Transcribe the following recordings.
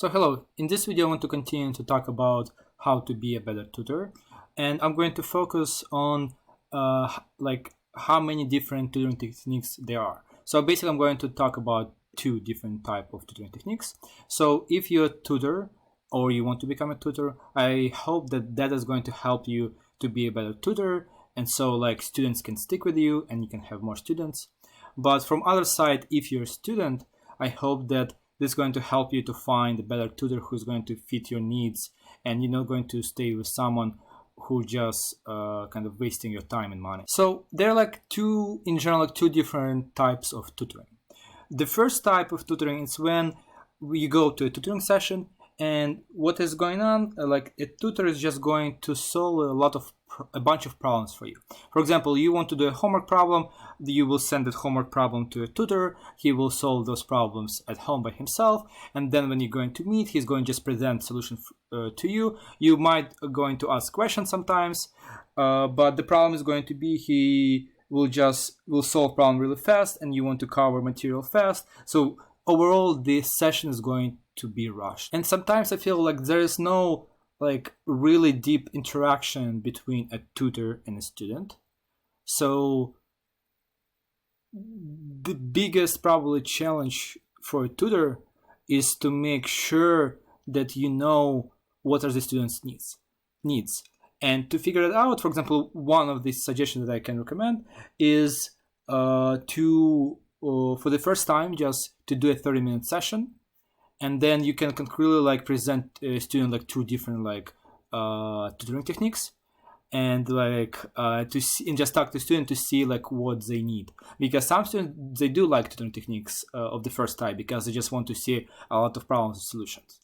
So hello, in this video I want to continue to talk about how to be a better tutor, and I'm going to focus on how many different tutoring techniques there are. So basically I'm going to talk about two different types of tutoring techniques. So if you're a tutor or you want to become a tutor, I hope that is going to help you to be a better tutor, and so like students can stick with you and you can have more students. But from other side, if you're a student, I hope that this is going to help you to find a better tutor who's going to fit your needs, and you're not going to stay with someone who just kind of wasting your time and money. So there are two different types of tutoring. The first type of tutoring is when you go to a tutoring session, and what is going on, a tutor is just going to solve a bunch of problems for you. For example, you want to do a homework problem, you will send that homework problem to a tutor, he will solve those problems at home by himself, and then when you're going to meet, he's going to just present solution to you. You might going to ask questions sometimes, but the problem is going to be he will solve problem really fast, and you want to cover material fast. So overall, this session is going to be rushed. And sometimes I feel like there is no really deep interaction between a tutor and a student. So the biggest probably challenge for a tutor is to make sure that you know what are the students' needs. And to figure it out, for example, one of the suggestions that I can recommend is for the first time just to do a 30-minute session, and then you can concretely present a student two different tutoring techniques, and just talk to the student to see what they need, because some students, they do like tutoring techniques of the first type because they just want to see a lot of problems and solutions.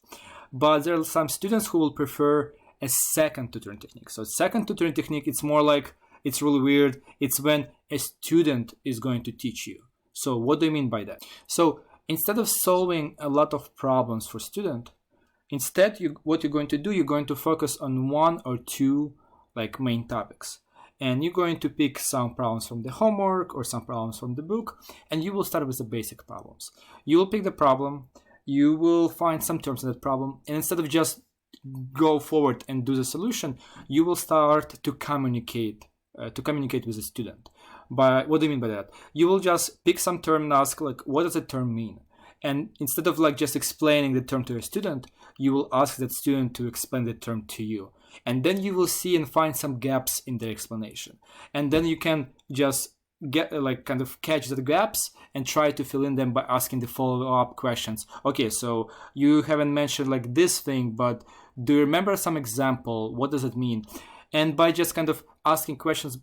But there are some students who will prefer a second tutoring technique. So second tutoring technique, it's more it's really weird. It's when a student is going to teach you. So what do I mean by that? So instead of solving a lot of problems for student, instead what you're going to do, you're going to focus on one or two main topics. And you're going to pick some problems from the homework or some problems from the book, and you will start with the basic problems. You will pick the problem, you will find some terms in that problem, and instead of just go forward and do the solution, you will start to communicate with the student. But what do you mean by that? You will just pick some term and ask what does the term mean? And instead of just explaining the term to a student, you will ask that student to explain the term to you. And then you will see and find some gaps in their explanation. And then you can just get kind of catch the gaps and try to fill in them by asking the follow-up questions. Okay, so you haven't mentioned this thing, but do you remember some example? What does it mean? And by just kind of asking questions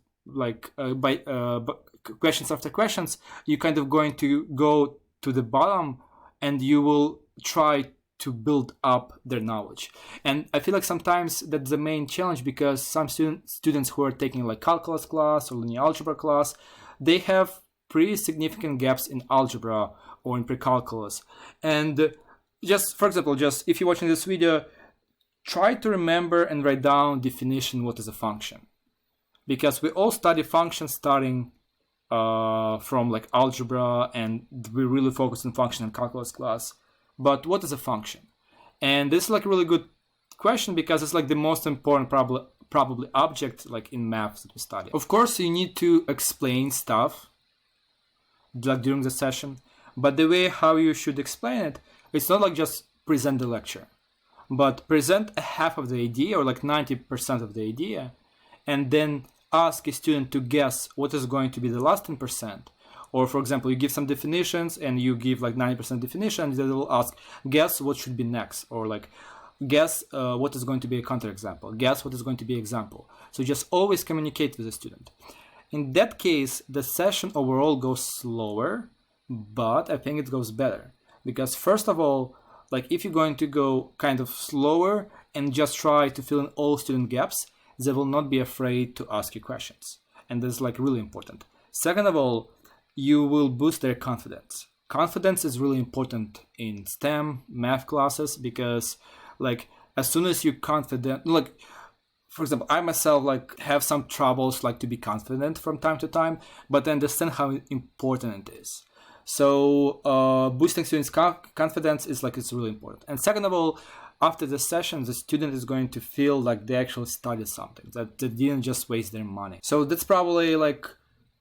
questions after questions, you kind of going to go to the bottom, and you will try to build up their knowledge. And I feel sometimes that's the main challenge, because some students who are taking calculus class or linear algebra class, they have pretty significant gaps in algebra or in pre-calculus. And just for example, just if you're watching this video, try to remember and write down definition what is a function, because we all study functions starting from algebra, and we really focus on function in calculus class. But what is a function? And this is a really good question, because it's the most important probably object in maths that we study. Of course, you need to explain stuff during the session, but the way how you should explain it, it's not just present the lecture, but present a half of the idea or 90% of the idea, and then ask a student to guess what is going to be the last 10%. Or for example, you give some definitions and you give 90% definition, and they will ask, guess what should be next, or guess what is going to be a counterexample, guess what is going to be example. So just always communicate with the student. In that case, the session overall goes slower, but I think it goes better, because first of all, if you're going to go kind of slower and just try to fill in all student gaps, they will not be afraid to ask you questions, and that's really important. Second of all, you will boost their confidence. Confidence is really important in STEM math classes, because as soon as you're confident, for example, I myself have some troubles to be confident from time to time, but I understand how important it is. So boosting students' confidence is like, it's really important. And second of all, after the session, the student is going to feel like they actually studied something, that they didn't just waste their money. So that's probably like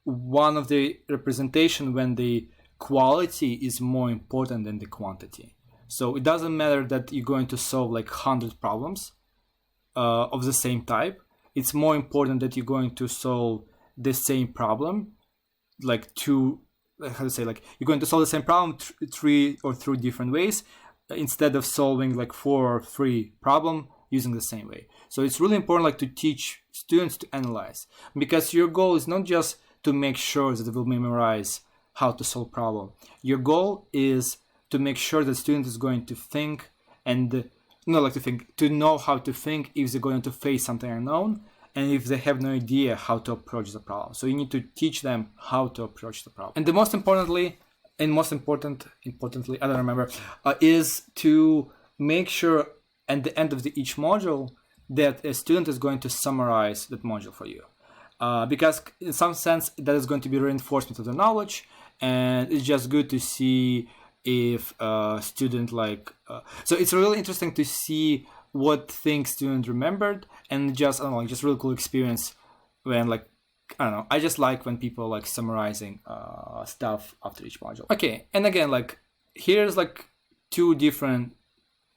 one of the representation when the quality is more important than the quantity. So it doesn't matter that you're going to solve like 100 problems of the same type. It's more important that you're going to solve the same problem, like you're going to solve the same problem three or three different ways, instead of solving like 4 or 3 problem using the same way. So it's really important like to teach students to analyze, because your goal is not just to make sure that they will memorize how to solve problem. Your goal is to make sure that student is going to think, and to know how to think if they're going to face something unknown, and if they have no idea how to approach the problem. So you need to teach them how to approach the problem. And the most importantly, I don't remember, is to make sure at the end of each module that a student is going to summarize that module for you. Because in some sense, that is going to be reinforcement of the knowledge, and it's just good to see if a student so it's really interesting to see what things student remembered, and just really cool experience when I just like when people like summarizing stuff after each module. Okay, and again, here's 2 different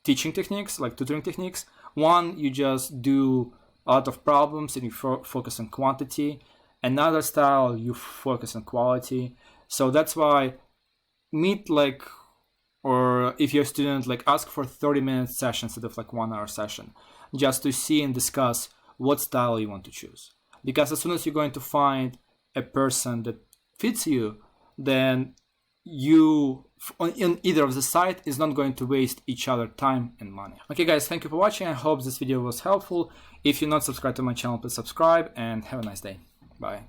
teaching techniques, tutoring techniques. One, you just do a lot of problems and you focus on quantity. Another style, you focus on quality. So that's why or if your student ask for 30-minute session instead of 1 hour session, just to see and discuss what style you want to choose. Because as soon as you're going to find a person that fits you, then you on either of the side is not going to waste each other time and money. Okay guys, thank you for watching. I hope this video was helpful. If you're not subscribed to my channel, please subscribe, and have a nice day. Bye.